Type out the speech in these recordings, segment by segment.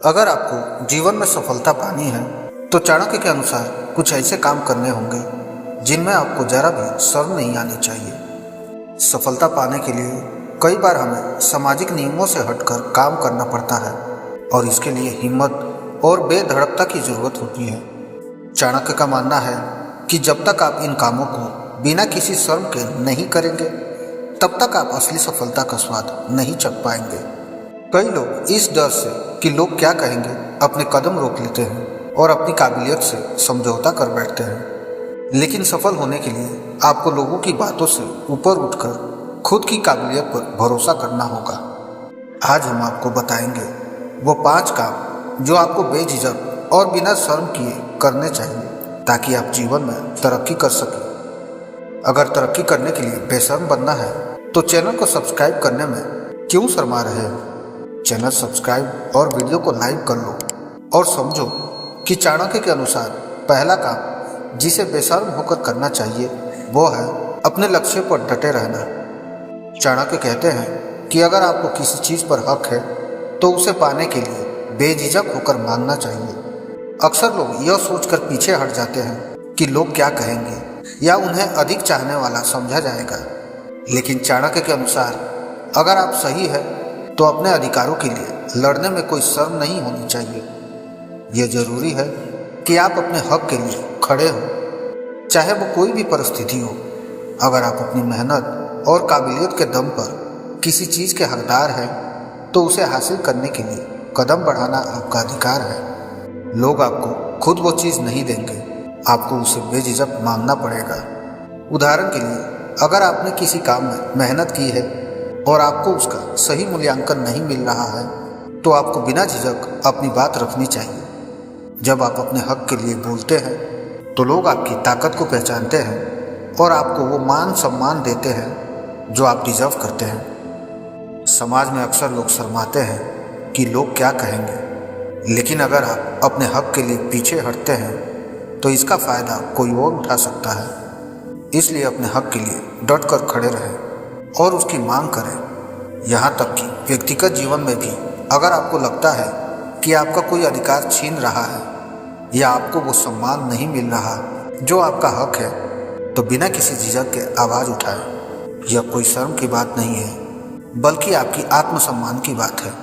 अगर आपको जीवन में सफलता पानी है तो चाणक्य के अनुसार कुछ ऐसे काम करने होंगे जिनमें आपको जरा भी शर्म नहीं आनी चाहिए। सफलता पाने के लिए कई बार हमें सामाजिक नियमों से हटकर काम करना पड़ता है और इसके लिए हिम्मत और बेधड़कता की जरूरत होती है। चाणक्य का मानना है कि जब तक आप इन कामों को बिना किसी शर्म के नहीं करेंगे तब तक आप असली सफलता का स्वाद नहीं चख पाएंगे। कई लोग इस डर से कि लोग क्या कहेंगे अपने कदम रोक लेते हैं और अपनी काबिलियत से समझौता कर बैठते हैं। लेकिन सफल होने के लिए आपको लोगों की बातों से ऊपर उठकर खुद की काबिलियत पर भरोसा करना होगा। आज हम आपको बताएंगे वो 5 काम जो आपको बेझिझक और बिना शर्म किए करने चाहिए ताकि आप जीवन में तरक्की कर सकें। अगर तरक्की करने के लिए बेशर्म बनना है तो चैनल को सब्सक्राइब करने में क्यों शर्मा रहे हैं। चैनल सब्सक्राइब और वीडियो को लाइक कर लो और समझो कि चाणक्य के अनुसार पहला काम जिसे बेशर्म होकर करना चाहिए वो है अपने लक्ष्य पर डटे रहना। चाणक्य कहते हैं कि अगर आपको किसी चीज़ पर हक है तो उसे पाने के लिए बेझिझक होकर मांगना चाहिए। अक्सर लोग यह सोचकर पीछे हट जाते हैं कि लोग क्या कहेंगे या उन्हें अधिक चाहने वाला समझा जाएगा। लेकिन चाणक्य के अनुसार अगर आप सही है तो अपने अधिकारों के लिए लड़ने में कोई शर्म नहीं होनी चाहिए। यह जरूरी है कि आप अपने हक के लिए खड़े हो, चाहे वो कोई भी परिस्थिति हो। अगर आप अपनी मेहनत और काबिलियत के दम पर किसी चीज़ के हकदार हैं तो उसे हासिल करने के लिए कदम बढ़ाना आपका अधिकार है। लोग आपको खुद वो चीज़ नहीं देंगे, आपको उसे बेझिझक मांगना पड़ेगा। उदाहरण के लिए अगर आपने किसी काम में मेहनत की है और आपको उसका सही मूल्यांकन नहीं मिल रहा है तो आपको बिना झिझक अपनी बात रखनी चाहिए। जब आप अपने हक के लिए बोलते हैं तो लोग आपकी ताकत को पहचानते हैं और आपको वो मान सम्मान देते हैं जो आप डिजर्व करते हैं। समाज में अक्सर लोग शर्माते हैं कि लोग क्या कहेंगे, लेकिन अगर आप अपने हक के लिए पीछे हटते हैं तो इसका फ़ायदा कोई और उठा सकता है। इसलिए अपने हक के लिए डट कर खड़े रहें और उसकी मांग करें। यहाँ तक कि व्यक्तिगत जीवन में भी अगर आपको लगता है कि आपका कोई अधिकार छीन रहा है या आपको वो सम्मान नहीं मिल रहा जो आपका हक है तो बिना किसी झिझक के आवाज़ उठाएं। यह कोई शर्म की बात नहीं है बल्कि आपकी आत्मसम्मान की बात है।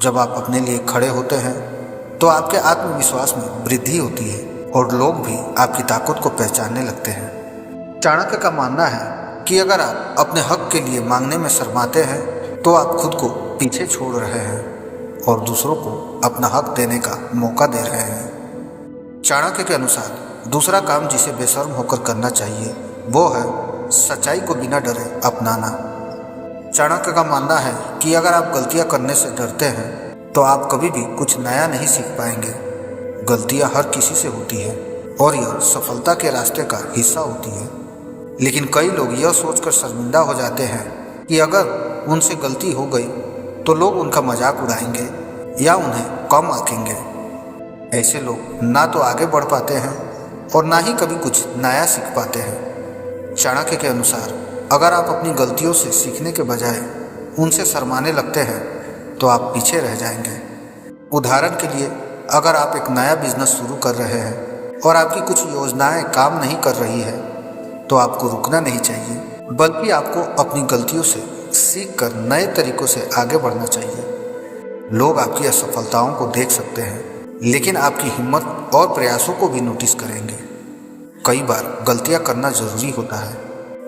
जब आप अपने लिए खड़े होते हैं तो आपके आत्मविश्वास में वृद्धि होती है और लोग भी आपकी ताकत को पहचानने लगते हैं। चाणक्य का मानना है कि अगर आप अपने हक के लिए मांगने में शर्माते हैं तो आप खुद को पीछे छोड़ रहे हैं और दूसरों को अपना हक देने का मौका दे रहे हैं। चाणक्य के अनुसार दूसरा काम जिसे बेशर्म होकर करना चाहिए वो है सच्चाई को बिना डरे अपनाना। चाणक्य का मानना है कि अगर आप गलतियां करने से डरते हैं तो आप कभी भी कुछ नया नहीं सीख पाएंगे। गलतियां हर किसी से होती है और यह सफलता के रास्ते का हिस्सा होती है। लेकिन कई लोग यह सोचकर शर्मिंदा हो जाते हैं कि अगर उनसे गलती हो गई तो लोग उनका मजाक उड़ाएंगे या उन्हें कम आंकेंगे। ऐसे लोग ना तो आगे बढ़ पाते हैं और ना ही कभी कुछ नया सीख पाते हैं। चाणक्य के अनुसार अगर आप अपनी गलतियों से सीखने के बजाय उनसे शर्माने लगते हैं तो आप पीछे रह जाएंगे। उदाहरण के लिए अगर आप एक नया बिजनेस शुरू कर रहे हैं और आपकी कुछ योजनाएं काम नहीं कर रही है तो आपको रुकना नहीं चाहिए बल्कि आपको अपनी गलतियों से सीख कर नए तरीकों से आगे बढ़ना चाहिए। लोग आपकी असफलताओं को देख सकते हैं लेकिन आपकी हिम्मत और प्रयासों को भी नोटिस करेंगे। कई बार गलतियां करना जरूरी होता है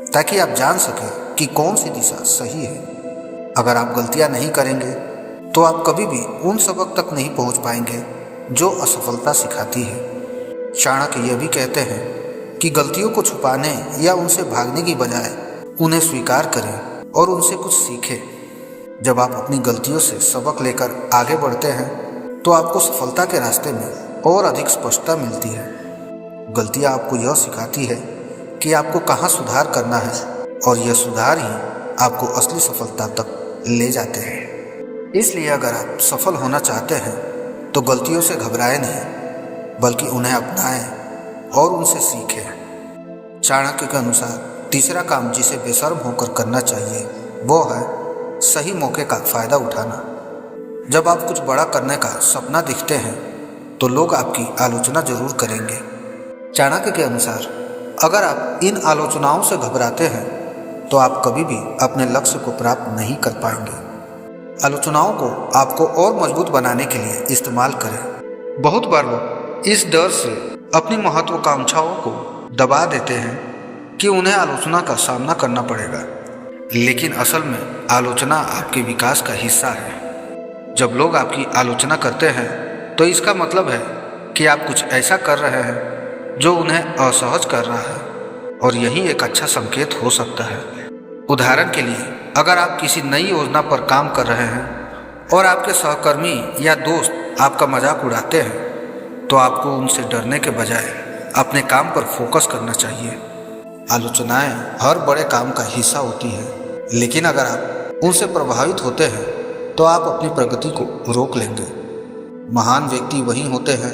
ताकि आप जान सकें कि कौन सी दिशा सही है। अगर आप गलतियां नहीं करेंगे तो आप कभी भी उन सबक तक नहीं पहुंच पाएंगे जो असफलता सिखाती है। चाणक्य यह भी कहते हैं कि गलतियों को छुपाने या उनसे भागने की बजाय उन्हें स्वीकार करें और उनसे कुछ सीखें। जब आप अपनी गलतियों से सबक लेकर आगे बढ़ते हैं तो आपको सफलता के रास्ते में और अधिक स्पष्टता मिलती है। गलतियां आपको यह सिखाती है कि आपको कहाँ सुधार करना है और यह सुधार ही आपको असली सफलता तक ले जाते हैं। इसलिए अगर आप सफल होना चाहते हैं तो गलतियों से घबराएं नहीं बल्कि उन्हें अपनाएं और उनसे सीखें। चाणक्य के अनुसार तीसरा काम जिसे बेशर्म होकर करना चाहिए वो है सही मौके का फ़ायदा उठाना। जब आप कुछ बड़ा करने का सपना देखते हैं तो लोग आपकी आलोचना जरूर करेंगे। चाणक्य के अनुसार अगर आप इन आलोचनाओं से घबराते हैं तो आप कभी भी अपने लक्ष्य को प्राप्त नहीं कर पाएंगे। आलोचनाओं को आपको और मजबूत बनाने के लिए इस्तेमाल करें। बहुत बार लोग इस डर से अपनी महत्वाकांक्षाओं को दबा देते हैं कि उन्हें आलोचना का सामना करना पड़ेगा, लेकिन असल में आलोचना आपके विकास का हिस्सा है। जब लोग आपकी आलोचना करते हैं तो इसका मतलब है कि आप कुछ ऐसा कर रहे हैं जो उन्हें असहज कर रहा है, और यही एक अच्छा संकेत हो सकता है। उदाहरण के लिए, अगर आप किसी नई योजना पर काम कर रहे हैं और आपके सहकर्मी या दोस्त आपका मजाक उड़ाते हैं तो आपको उनसे डरने के बजाय अपने काम पर फोकस करना चाहिए। आलोचनाएं हर बड़े काम का हिस्सा होती है, लेकिन अगर आप उनसे प्रभावित होते हैं तो आप अपनी प्रगति को रोक लेंगे। महान व्यक्ति वही होते हैं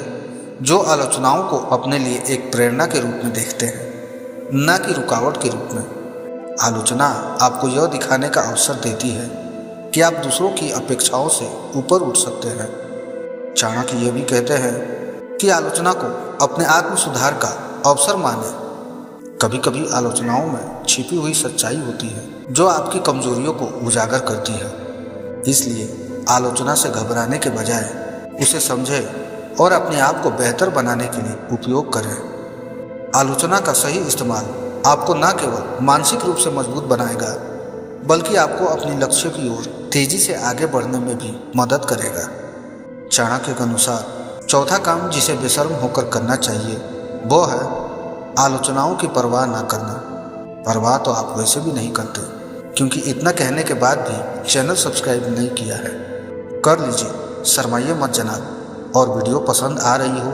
जो आलोचनाओं को अपने लिए एक प्रेरणा के रूप में देखते हैं, न कि रुकावट के रूप में। आलोचना आपको यह दिखाने का अवसर देती है कि आप दूसरों की अपेक्षाओं से ऊपर उठ सकते हैं। चाणक्य ये भी कहते हैं कि आलोचना को अपने आत्म सुधार का अवसर माने। कभी कभी आलोचनाओं में छिपी हुई सच्चाई होती है जो आपकी कमजोरियों को उजागर करती है। इसलिए आलोचना से घबराने के बजाय उसे समझें और अपने आप को बेहतर बनाने के लिए उपयोग करें। आलोचना का सही इस्तेमाल आपको न केवल मानसिक रूप से मजबूत बनाएगा, बल्कि आपको अपने लक्ष्य की ओर तेजी से आगे बढ़ने में भी मदद करेगा। चाणक्य के अनुसार चौथा काम जिसे बेशर्म होकर करना चाहिए वो है आलोचनाओं की परवाह न करना। परवाह तो आप वैसे भी नहीं करते, क्योंकि इतना कहने के बाद भी चैनल सब्सक्राइब नहीं किया है। कर लीजिए, शर्माइए मत जनाब, और वीडियो पसंद आ रही हो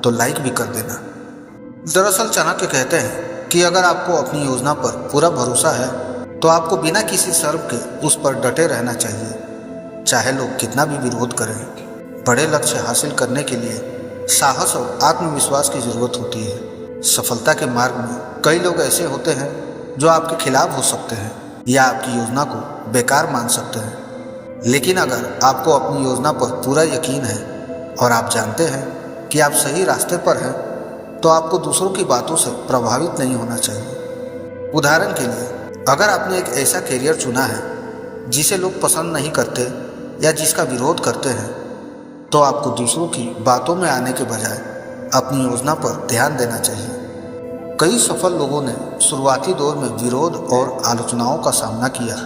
तो लाइक भी कर देना। दरअसल चाणक्य कहते हैं कि अगर आपको अपनी योजना पर पूरा भरोसा है तो आपको बिना किसी शर्म के उस पर डटे रहना चाहिए, चाहे लोग कितना भी विरोध करें। बड़े लक्ष्य हासिल करने के लिए साहस और आत्मविश्वास की जरूरत होती है। सफलता के मार्ग में कई लोग ऐसे होते हैं जो आपके खिलाफ हो सकते हैं या आपकी योजना को बेकार मान सकते हैं, लेकिन अगर आपको अपनी योजना पर पूरा यकीन है और आप जानते हैं कि आप सही रास्ते पर हैं तो आपको दूसरों की बातों से प्रभावित नहीं होना चाहिए। उदाहरण के लिए, अगर आपने एक ऐसा करियर चुना है जिसे लोग पसंद नहीं करते या जिसका विरोध करते हैं तो आपको दूसरों की बातों में आने के बजाय अपनी योजना पर ध्यान देना चाहिए। कई सफल लोगों ने शुरुआती दौर में विरोध और आलोचनाओं का सामना किया,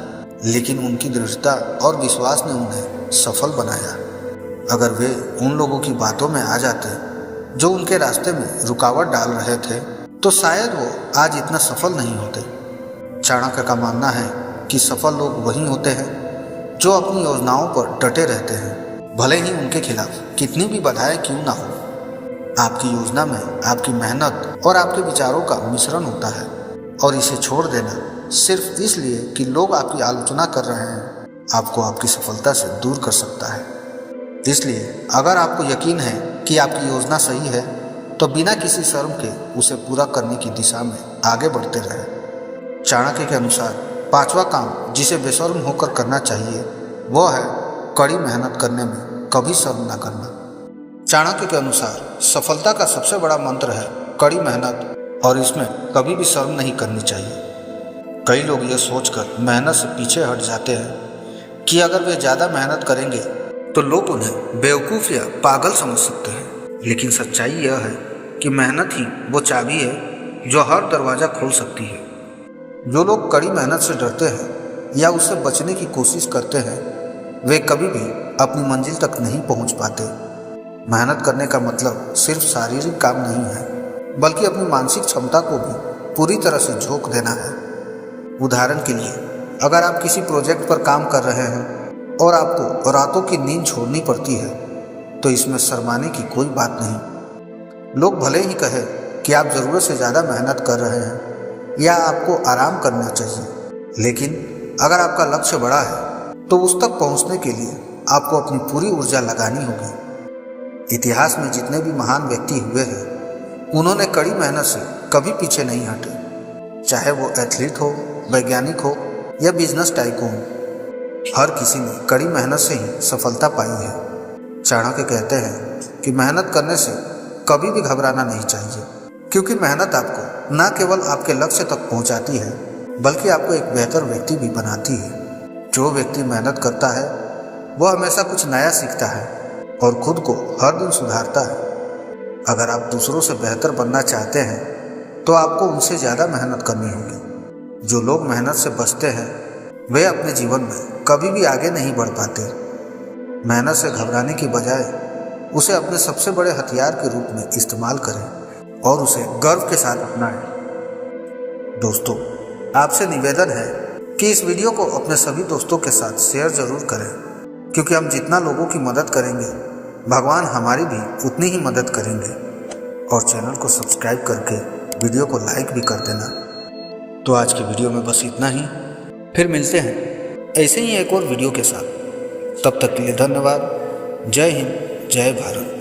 लेकिन उनकी दृढ़ता और विश्वास ने उन्हें सफल बनाया। अगर वे उन लोगों की बातों में आ जाते जो उनके रास्ते में रुकावट डाल रहे थे तो शायद वो आज इतना सफल नहीं होते। चाणक्य का मानना है कि सफल लोग वही होते हैं जो अपनी योजनाओं पर डटे रहते हैं, भले ही उनके खिलाफ कितनी भी बाधाएं क्यों ना हो। आपकी योजना में आपकी मेहनत और आपके विचारों का मिश्रण होता है, और इसे छोड़ देना सिर्फ इसलिए कि लोग आपकी आलोचना कर रहे हैं आपको आपकी सफलता से दूर कर सकता है। इसलिए अगर आपको यकीन है कि आपकी योजना सही है तो बिना किसी शर्म के उसे पूरा करने की दिशा में आगे बढ़ते रहें। चाणक्य के अनुसार पांचवा काम जिसे बेशर्म होकर करना चाहिए वो है कड़ी मेहनत करने में कभी शर्म ना करना। चाणक्य के अनुसार सफलता का सबसे बड़ा मंत्र है कड़ी मेहनत, और इसमें कभी भी शर्म नहीं करनी चाहिए। कई लोग यह सोचकर मेहनत से पीछे हट जाते हैं कि अगर वे ज़्यादा मेहनत करेंगे तो लोग उन्हें बेवकूफ़ या पागल समझ सकते हैं, लेकिन सच्चाई यह है कि मेहनत ही वो चाबी है जो हर दरवाज़ा खोल सकती है। जो लोग कड़ी मेहनत से डरते हैं या उससे बचने की कोशिश करते हैं वे कभी भी अपनी मंजिल तक नहीं पहुंच पाते। मेहनत करने का मतलब सिर्फ शारीरिक काम नहीं है, बल्कि अपनी मानसिक क्षमता को भी पूरी तरह से झोंक देना है। उदाहरण के लिए, अगर आप किसी प्रोजेक्ट पर काम कर रहे हैं और आपको रातों की नींद छोड़नी पड़ती है तो इसमें शर्माने की कोई बात नहीं। लोग भले ही कहें कि आप ज़रूरत से ज़्यादा मेहनत कर रहे हैं या आपको आराम करना चाहिए, लेकिन अगर आपका लक्ष्य बड़ा है तो उस तक पहुंचने के लिए आपको अपनी पूरी ऊर्जा लगानी होगी। इतिहास में जितने भी महान व्यक्ति हुए हैं उन्होंने कड़ी मेहनत से कभी पीछे नहीं हटे, चाहे वो एथलीट हो, वैज्ञानिक हो या बिजनेस टाइकून। हर किसी ने कड़ी मेहनत से ही सफलता पाई है। चाणक्य कहते हैं कि मेहनत करने से कभी भी घबराना नहीं चाहिए, क्योंकि मेहनत आपको न केवल आपके लक्ष्य तक पहुंचाती है बल्कि आपको एक बेहतर व्यक्ति भी बनाती है। जो व्यक्ति मेहनत करता है वह हमेशा कुछ नया सीखता है और खुद को हर दिन सुधारता है। अगर आप दूसरों से बेहतर बनना चाहते हैं तो आपको उनसे ज़्यादा मेहनत करनी होगी। जो लोग मेहनत से बचते हैं वे अपने जीवन में कभी भी आगे नहीं बढ़ पाते। मेहनत से घबराने की बजाय उसे अपने सबसे बड़े हथियार के रूप में इस्तेमाल करें और उसे गर्व के साथ अपनाएं। दोस्तों, आपसे निवेदन है कि इस वीडियो को अपने सभी दोस्तों के साथ शेयर जरूर करें, क्योंकि हम जितना लोगों की मदद करेंगे भगवान हमारी भी उतनी ही मदद करेंगे। और चैनल को सब्सक्राइब करके वीडियो को लाइक भी कर देना। तो आज की वीडियो में बस इतना ही। फिर मिलते हैं ऐसे ही एक और वीडियो के साथ। तब तक के लिए धन्यवाद। जय हिंद, जय भारत।